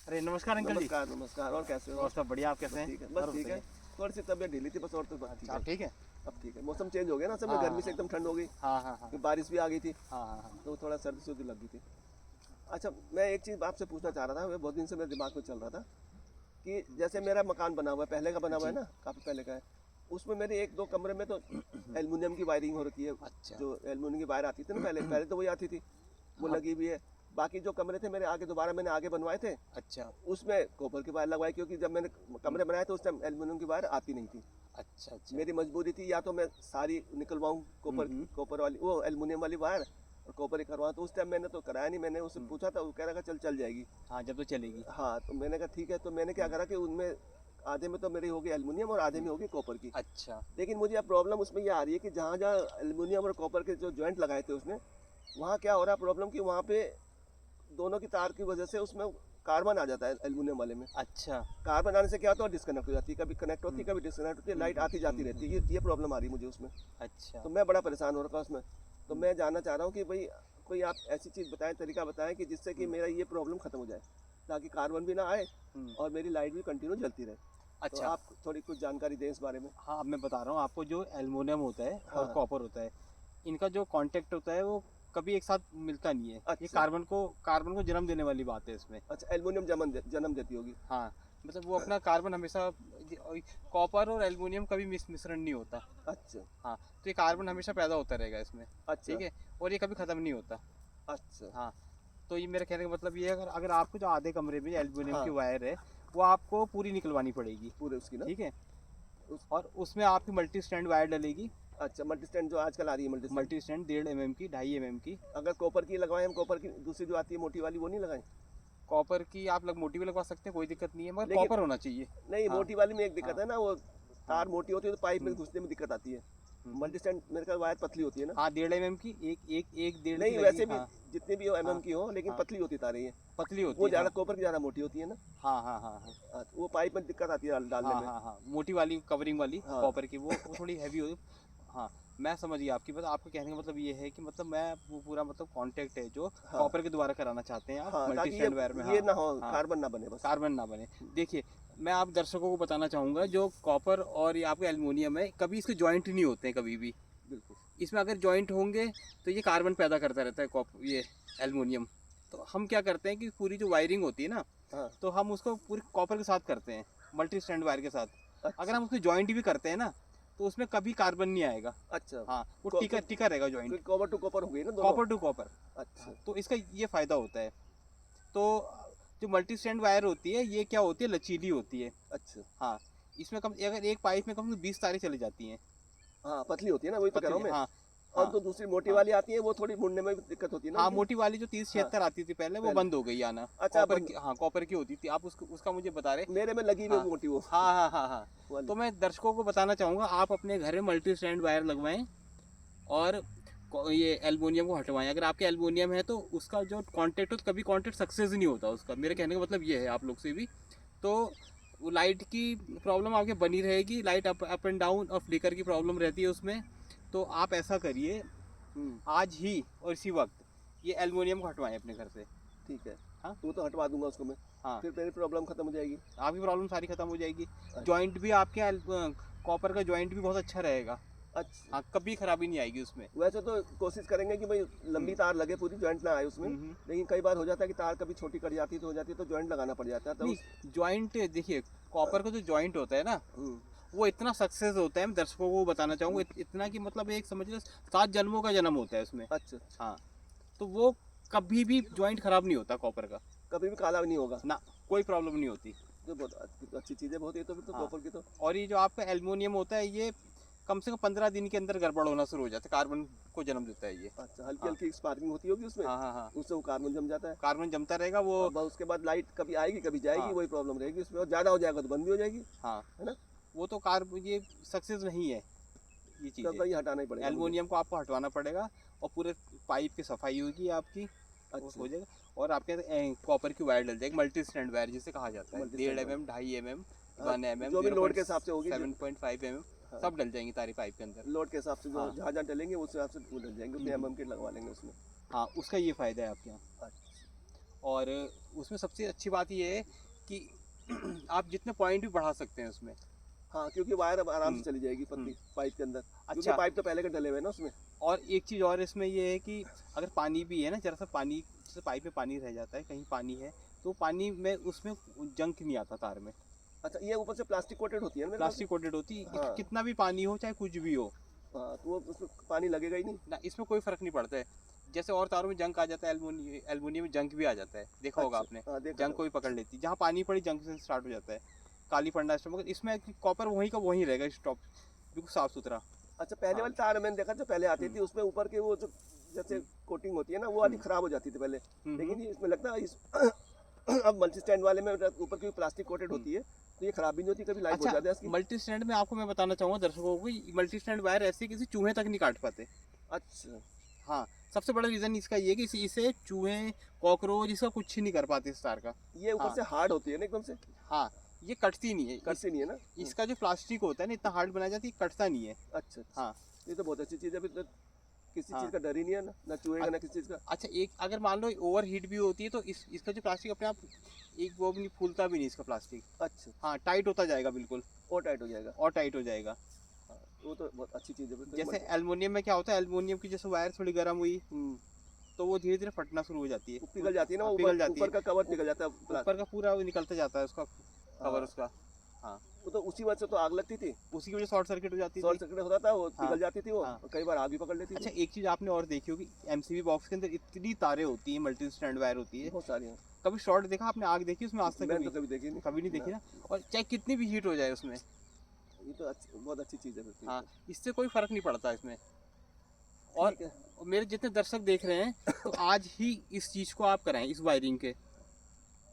अरे नमस्कार अंकल जी। नमस्कार नमस्कार। और कैसे हो? और सब बढ़िया, आप कैसे हैं? ठीक है, बस और ठीक है। बताइए। थोड़ी सी तबीयत ढीली थी बस, और तो बात ठीक अच्छा, है। ठीक है। अब ठीक है, मौसम चेंज हो गया ना, सब में हाँ गर्मी से एकदम ठंड हो गई, हाँ हाँ हाँ फिर बारिश भी आ गई थी, हाँ हाँ हाँ। तो थोड़ा सर्दी सर्दी लग गई थी। अच्छा, मैं एक चीज़ आपसे पूछना चाह रहा था, मैं बहुत दिन से मेरे दिमाग में चल रहा था कि जैसे मेरा मकान बना हुआ है, पहले का बना हुआ है जी। ना, काफ़ी पहले का है। उसमें मेरे एक दो कमरे में तो एल्युमिनियम की वायरिंग हो रखी है। अच्छा जो एल्युमिनियम की वायर आती थी ना, पहले पहले तो वही आती थी, वो हाँ। लगी हुई है। बाकी जो कमरे थे मेरे आगे, दोबारा मैंने आगे बनवाए थे, अच्छा उसमें कॉपर की वायर लगवाई, क्योंकि जब मैंने कमरे बनाए थे उस टाइम एल्युमिनियम की वायर आती नहीं थी। अच्छा अच्छा। मेरी मजबूरी थी, या तो मैं सारी निकलवाऊँ कॉपर हम्म। कॉपर वाली, वो एल्युमिनियम वाली वायर, और कॉपर ही करवाऊँ। तो उस टाइम मैंने तो कराया नहीं, मैंने उससे पूछा था, वो कह रहा था चल चल जाएगी। हाँ, जब तो चलेगी। हाँ, तो मैंने कहा ठीक है, तो मैंने क्या करा कि उनमें आधे में तो मेरी होगी एल्युमिनियम और आधे में होगी कॉपर की। अच्छा। लेकिन मुझे अब प्रॉब्लम उसमें ये आ रही है कि जहाँ जहाँ एल्युमिनियम और कॉपर के जो जॉइंट लगाए थे उसने, वहाँ क्या हो रहा है प्रॉब्लम, कि वहाँ पे दोनों की तार की वजह से उसमें कार्बन आ जाता है एल्युमिनियम वाले में। अच्छा। कार्बन आने से क्या होता है, डिस्कनेक्ट हो जाती है, कभी कनेक्ट होती है कभी डिस्कनेक्ट होती है, लाइट आती जाती रहती है, ये प्रॉब्लम आ रही है मुझे उसमें। अच्छा। तो मैं बड़ा परेशान हो रखा उसमें। तो मैं जानना चाह रहा हूँ कि भाई कोई आप ऐसी चीज़ बताएं, तरीका बताएं कि जिससे कि मेरा ये प्रॉब्लम खत्म हो जाए, ताकि कार्बन भी ना आए हम्म। और मेरी लाइट भी कंटिन्यू जलती रहे। तो अच्छा। आप थोड़ी कुछ जानकारी दें इस बारे में। हाँ, अब मैं बता रहा हूँ आपको। जो एल्युमिनियम होता है और हाँ। कॉपर होता है, इनका जो कांटेक्ट होता है वो कभी एक साथ मिलता नहीं है। ये अच्छा कार्बन को जन्म देने वाली बात है इसमें। अच्छा, एल्युमिनियम जन्म देती होगी। हाँ, मतलब वो अपना कार्बन हमेशा, कॉपर और एल्युमिनियम कभी मिश्रण नहीं होता। अच्छा हाँ, तो ये कार्बन हमेशा पैदा होता रहेगा इसमें। अच्छा ठीक है, और ये कभी ख़त्म नहीं होता। अच्छा। हाँ, तो ये मेरे कहने का मतलब ये है, अगर अगर आपको जो आधे कमरे में एल्युमिनियम की हाँ, वायर है, वो आपको पूरी निकलवानी पड़ेगी। पूरे उसकी ना। ठीक है, उस और उसमें आपकी मल्टी स्टैंड वायर डलेगी। अच्छा, मल्टी स्टैंड जो आजकल आ रही है, multi stand. Multi stand 1.5 mm की, 2.5 mm की। अगर कॉपर की लगवाएं हम, कॉपर की दूसरी जो आती है मोटी वाली, वो नहीं लगाएं? कॉपर की आप मोटी भी लगवा सकते हैं, कोई दिक्कत नहीं है, मगर लेकिन कॉपर होना चाहिए। नहीं, हाँ मोटी वाली में एक दिक्कत हाँ है ना, वो हाँ। तार मोटी होती है तो पाइप में हम्म, घुसने में दिक्कत आती है। हम्म। मल्टी स्टैंड मेरे ख्याल वायर पतली होती है ना। हाँ, 1.5 mm की, एक एक एक डेढ़ की नहीं, लगी। वैसे भी हाँ जितनी भी हो हाँ की हो, लेकिन हाँ, पतली होती तारें ये। पतली होती वो है। ज़्यादा हाँ कॉपर की ज़्यादा मोटी होती है ना। हाँ हाँ हाँ हाँ हाँ, तो वो पाइप में दिक्कत आती है डालने हाँ में। हाँ हाँ, मोटी वाली कवरिंग वाली हाँ कॉपर की, वो थोड़ी हैवी हो। हाँ, मैं समझ गया आपकी बात। आपके कहने का मतलब ये है कि मतलब मैं वो पूरा मतलब कांटेक्ट है जो हाँ कॉपर के द्वारा कराना चाहते हैं आप हाँ, मल्टी ताकि स्टैंड वायर में। ये हाँ ना हो, हाँ, कार्बन ना बने बस। कार्बन ना बने। देखिए, मैं आप दर्शकों को बताना चाहूँगा, जो कॉपर और ये आपके एल्युमिनियम है, कभी इसके जॉइंट नहीं होते हैं कभी भी। बिल्कुल। इसमें अगर जॉइंट होंगे तो ये कार्बन पैदा करता रहता है, ये एल्युमिनियम। तो हम क्या करते हैं कि पूरी जो वायरिंग होती है ना, हाँ। तो हम उसको पूरी कॉपर के साथ करते हैं, मल्टी स्टैंड वायर के साथ। अगर अच्छा हम उसमें जॉइंट भी करते हैं ना, तो उसमें कभी कार्बन नहीं आएगा। अच्छा। हाँ, वो टिका फिर टिका रहेगा जॉइंट। कॉपर टू कॉपर हो गई ना दोनों। Copper two copper. अच्छा तो इसका ये फ़ायदा होता है। तो जो मल्टी स्टैंड वायर होती है, ये क्या होती है, लचीली होती है। अच्छा। हाँ, इसमें कम, अगर एक पाइप में कम से 20 तारें चली जाती हैं। हाँ, पतली होती है ना, वही तो कह रहा पतली, हूँ मैं। हाँ और हाँ जो दूसरी मोटी हाँ वाली आती है, वो थोड़ी मुड़ने में भी दिक्कत होती है ना हाँ। उनकी। मोटी वाली जो 30 हाँ, 76 आती थी पहले, वो पहले। बंद हो गई आना। अच्छा, कॉपर बंद। की, हाँ, कॉपर की होती थी। आप उसका मुझे बता रहे। मेरे में लगी हुई हाँ मोटी वो हाँ हाँ हाँ हाँ। वाली। तो मैं दर्शकों को बताना चाहूँगा, आप अपने घर में मल्टी स्टैंड वायर लगवाएं और ये एल्युमिनियम को हटवाएं। अगर आपके एल्युमिनियम है तो उसका जो कांटेक्ट हो, तो कभी कांटेक्ट सक्सेस नहीं होता उसका। मेरे कहने का मतलब ये है आप लोग से भी। तो वो लाइट की प्रॉब्लम आपके बनी रहेगी, लाइट अप एंड डाउन और फ्लिकर की प्रॉब्लम रहती है उसमें। तो आप ऐसा करिए, हम्म। आज ही और इसी वक्त ये एल्युमिनियम को हटवाएं अपने घर से। ठीक है, हाँ तो वो तो हटवा दूंगा उसको मैं। हाँ, फिर मेरी प्रॉब्लम खत्म हो जाएगी। आपकी प्रॉब्लम सारी खत्म हो जाएगी। अच्छा जॉइंट भी आपके कॉपर का जॉइंट भी बहुत अच्छा रहेगा। अच्छा। हाँ, कभी खराबी नहीं आएगी उसमें। वैसे तो कोशिश करेंगे कि भाई लंबी हम्म तार लगे, पूरी जॉइंट ना आए उसमें। हम्म। लेकिन कई बार हो जाता है कि तार कभी छोटी कट जाती है, तो हो जाती है तो जॉइंट लगाना पड़ जाता है, तो उस। नहीं, जॉइंट देखिए, कॉपर का जो जॉइंट होता है ना, हम्म वो इतना सक्सेस होता है, मैं दर्शकों को बताना चाहूँगा, इतना कि मतलब एक समझ लो 7 जन्मों का जन्म होता है उसमें। अच्छा अच्छा। हाँ, तो वो कभी भी जॉइंट खराब नहीं होता कॉपर का। कभी भी काला भी नहीं होगा। ना, कोई प्रॉब्लम नहीं होती। जो बहुत अच्छी चीज़ें बहुत है, तो फिर तो हाँ, कॉपर की तो। और ये जो आपका एल्युमिनियम होता है, ये कम से कम 15 दिन के अंदर गड़बड़ होना शुरू हो जाता है, कार्बन को जन्म देता है ये। अच्छा, हल्की हाँ हल्की स्पार्किंग होती होगी उसमें, हाँ हाँ हाँ, उससे वो कार्बन जम जाता है। कार्बन जमता रहेगा वो। अब उसके बाद लाइट कभी आएगी कभी जाएगी, हाँ वही प्रॉब्लम रहेगी उसमें, और ज़्यादा हो जाएगा तो बंद भी हो जाएगी, हाँ, है ना। वो तो ये सक्सेस नहीं है ये चीज़ें। कभी हटाना ही पड़ेगा मुझे। एल्युमिनियम को आपको हटवाना पड़ेगा, और पूरे पाइप की सफाई होगी आपकी, वो अच्छा, हो जाएगा। और आपके कॉपर की वायर डल जाएगी, मल्टी स्टैंड वायर जिसे कहा जाता है। मल्टी स्टैंड 1.5 mm, 2.5 mm, हाँ, 1 mm, जो भी जीरो लोड पॉइंट के हिसाब से होगी, सेवन पॉइंट फाइव mm, हाँ, सब डल जाएंगी तारी पाइप के अंदर। लोड के हिसाब से जो हाँ जहाँ जहाँ डलेंगे उस हिसाब से वो डल जाएंगे, उतने हम्म। के लगवा लेंगे उसमें। हाँ, उसका ये फ़ायदा है आपके यहाँ। अच्छा। और उसमें सबसे अच्छी बात ये है कि आप जितने पॉइंट भी बढ़ा सकते हैं उसमें। हाँ, क्योंकि वायर अब आराम से चली जाएगी पतली पाइप के अंदर, क्योंकि अच्छा, पाइप तो पहले के डले हुए हैं ना उसमें। और एक चीज़ और इसमें ये है कि अगर पानी भी है ना, जरा सा पानी, जैसे पाइप में पानी रह जाता है, कहीं पानी है तो पानी में उसमें जंक नहीं आता तार में। अच्छा, ये ऊपर से प्लास्टिक कोटेड होती है ना मेरे प्लास्टिक कोटेड होती है, हाँ। कितना भी पानी हो चाहे कुछ भी हो हाँ, तो वो उसमें पानी लगेगा ही नहीं ना, इसमें कोई फर्क नहीं पड़ता है। जैसे और तारों में जंक आ जाता है, एल्युमिनियम में जंक भी आ जाता है, देखा होगा अच्छा, आपने, हाँ, देखा जंग था। को भी पकड़ लेती है, जहाँ पानी पड़ी जंग से स्टार्ट हो जाता है, काली पड़ना स्टार्ट। मगर इसमें कॉपर वहीं का वहीं रहेगा, स्टॉप बिल्कुल साफ सुथरा। अच्छा, पहले हाँ। वाली तार मैंने देखा जो पहले आती थी उसमें ऊपर के वो जो जैसे कोटिंग होती है ना, वो वाली खराब हो जाती थी पहले, लेकिन ये इसमें लगता है इस अब मल्टी स्टैंड वाले में ऊपर की प्लास्टिक कोटेड होती है, तो ये खराब भी नहीं होती, कभी लाइफ हो अच्छा, जाता है इसकी। मल्टी स्टैंड में आपको मैं बताना चाहूँगा दर्शकों को, मल्टी स्टैंड वायर ऐसे किसी चूहे तक नहीं काट पाते। अच्छा, हाँ, सबसे बड़ा रीज़न इसका ये है कि इसे चूहे, कॉकरोच इसका कुछ ही नहीं कर पाते इस तार का। ये ऊपर हाँ। से हार्ड होती है ना एकदम से, हाँ, ये कटती नहीं है, कटती नहीं है ना। इसका जो प्लास्टिक होता है ना इतना हार्ड बनाया जाती है, कटता नहीं है। अच्छा, अच्छा, हाँ। ये तो बहुत अच्छी चीज़ है, फिर तो किसी हाँ। चीज़ का डर ही नहीं है ना, ना चूहे का ना किसी चीज़ का। अच्छा, एक अगर मान लो ओवर हीट भी होती है तो इसका जो प्लास्टिक अपने आप एक वो भी नहीं फूलता भी नहीं इसका प्लास्टिक। अच्छा, हाँ, टाइट होता जाएगा बिल्कुल, और टाइट हो जाएगा। और टाइट हो जाएगा। हाँ, वो तो बहुत अच्छी चीज़ है फिर तो। जैसे एल्युमिनियम में क्या होता है, एल्युमिनियम की जैसे वायर थोड़ी गर्म हुई तो वो धीरे धीरे फटना शुरू हो जाती है, वो पिघल जाती है ना, हाँ, ऊपर पिघल जाती ऊपर का कवर पिघल जाता है है, ऊपर का पूरा वो निकलता जाता है उसका कवर उसका। हाँ, वो तो उसी वजह से तो आग लगती थी, उसी की वजह शॉर्ट सर्किट हो जाती शॉर्ट थी। सर्किट होता था, वो हाँ। पिघल जाती थी वो, हाँ। और कई बार आग भी पकड़ लेती अच्छा, थी। एक चीज़ आपने और देखी होगी, एमसीबी बॉक्स के अंदर इतनी तारें होती हैं, मल्टी स्टैंड वायर होती है, बहुत सारी हैं, कभी शॉर्ट देखा आपने, आग देखी उसमें आज तक? मैंने तो कभी देखी नहीं। कभी नहीं देखी ना। और चाहे कितनी भी हीट हो जाए उसमें, ये तो बहुत अच्छी चीज़ है फिर तो। हाँ, इससे कोई फर्क नहीं पड़ता इसमें। और ठीक है। मेरे जितने दर्शक देख रहे हैं तो आज ही इस चीज़ को आप कराएं, इस वायरिंग के।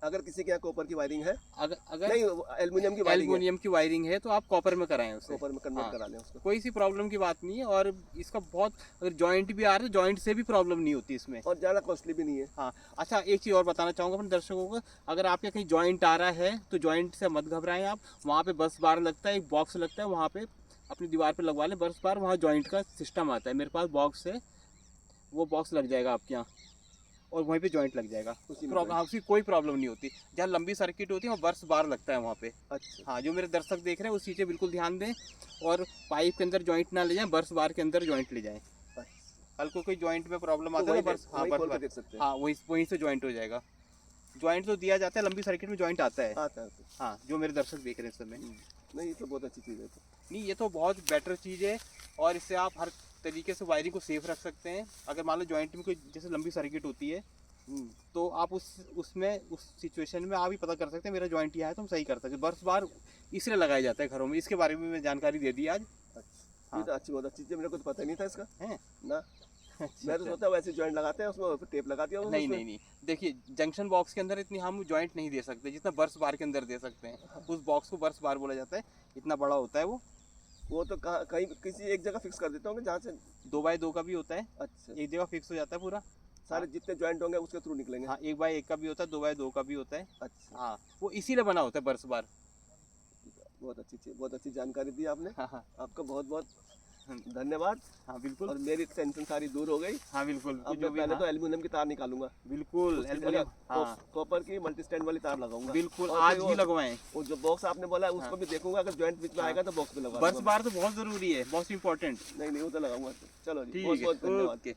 अगर किसी के यहाँ कॉपर की वायरिंग है, अगर नहीं एल्युमिनियम की वायरिंग है, एल्युमिनियम की वायरिंग है तो आप कॉपर में कराएं उसे, कॉपर में कन्वर्ट हाँ। करा लें उसको। कोई सी प्रॉब्लम की बात नहीं है। और इसका बहुत, अगर जॉइंट भी आ रहा है, जॉइंट से भी प्रॉब्लम नहीं होती इसमें। और ज़्यादा कॉस्टली भी नहीं है। हाँ। अच्छा, एक चीज़ और बताना चाहूँगा अपने दर्शकों को, अगर आपके कहीं जॉइंट आ रहा है तो जॉइंट से मत घबराएं आप, वहाँ पे बस बार लगता है, एक बॉक्स लगता है, वहाँ पे अपनी दीवार पे लगवा लें बस बार, वहाँ जॉइंट का सिस्टम आता है, मेरे पास बॉक्स है, वो बॉक्स लग जाएगा आपके यहाँ और वहीं पे जॉइंट लग जाएगा, उसी में हाँ, उसकी कोई प्रॉब्लम नहीं होती। जहाँ लंबी सर्किट होती है वहाँ बर्स बार लगता है वहाँ पे। अच्छा, हाँ, जो मेरे दर्शक देख रहे हैं उस चीज़ पे बिल्कुल ध्यान दें, और पाइप के अंदर जॉइंट ना ले जाएं, बर्स बार के अंदर जॉइंट ले जाएं। अच्छा। कल को कोई जॉइंट में प्रॉब्लम तो आता है वहीं ना, बर्स, हाँ, वहीं बर्स खोल के बार, देख सकते हैं। हाँ, वहीं से जॉइंट हो जाएगा। जॉइंट तो दिया जाता है, लंबी सर्किट में जॉइंट आता है। आता है तो। हाँ, जो मेरे दर्शक देख रहे हैं इस समय। नहीं, ये तो बहुत अच्छी चीज़ है तो। नहीं, ये तो बहुत बेटर चीज़ है, और इससे आप हर तरीके से वायरिंग को सेफ रख सकते हैं। अगर मान लो जॉइंट में कोई जैसे लंबी सर्किट होती है तो आप उसमें उस सिचुएशन में आप ही पता कर सकते हैं मेरा जॉइंट यहाँ है तो हम सही कर सकते हैं। बर्स बार इसलिए लगाया जाता है घरों में, इसके बारे में मैं जानकारी दे दी आज। अच्छा, ये तो अच्छी बहुत अच्छी चीज़ है, मेरे को तो पता नहीं था इसका है ना। मैं तो सोचता वैसे जॉइंट लगाते हैं उसमें, टेप लगा दिया नहीं नहीं नहीं, देखिए जंक्शन बॉक्स के अंदर इतनी हम जॉइंट नहीं दे सकते जितना बर्स बार के अंदर दे सकते हैं। उस बॉक्स को बर्स बार बोला जाता है, इतना बड़ा होता है वो तो कहीं किसी एक जगह फिक्स कर देता हूँ जहाँ से। 2x2 का भी होता है, अच्छा, एक जगह फिक्स हो जाता है पूरा। सारे जितने जॉइंट होंगे उसके थ्रू निकलेंगे। हाँ, 1x1 का भी होता है, 2x2 का भी होता है। अच्छा, हाँ, वो इसीलिए बना होता है बर्स बार। बहुत अच्छी चीज़, बहुत अच्छी जानकारी दी आपने। हाँ हाँ आपका बहुत बहुत धन्यवाद। हाँ, बिल्कुल। और मेरी टेंशन सारी दूर हो गई। हाँ, बिल्कुल। अब जो मैं भी, पहले हाँ, तो एल्युमिनियम की तार निकालूंगा, बिल्कुल उसकी एल्युमिनियम, जगह हाँ, कॉपर की मल्टी स्टैंड वाली तार लगाऊंगा। बिल्कुल और आज फिर ही वो- लगवाएं। वो जो बॉक्स आपने बोला है उसको भी देखूंगा, अगर जॉइंट बीच में आएगा तो बॉक्स पे लगा बर्स दूंगा। बार तो बहुत जरूरी है, बहुत इंपॉर्टेंट। नहीं नहीं, वो तो लगाऊंगा। चलो जी, ठीक बहुत है, बहुत धन्यवाद। ओके।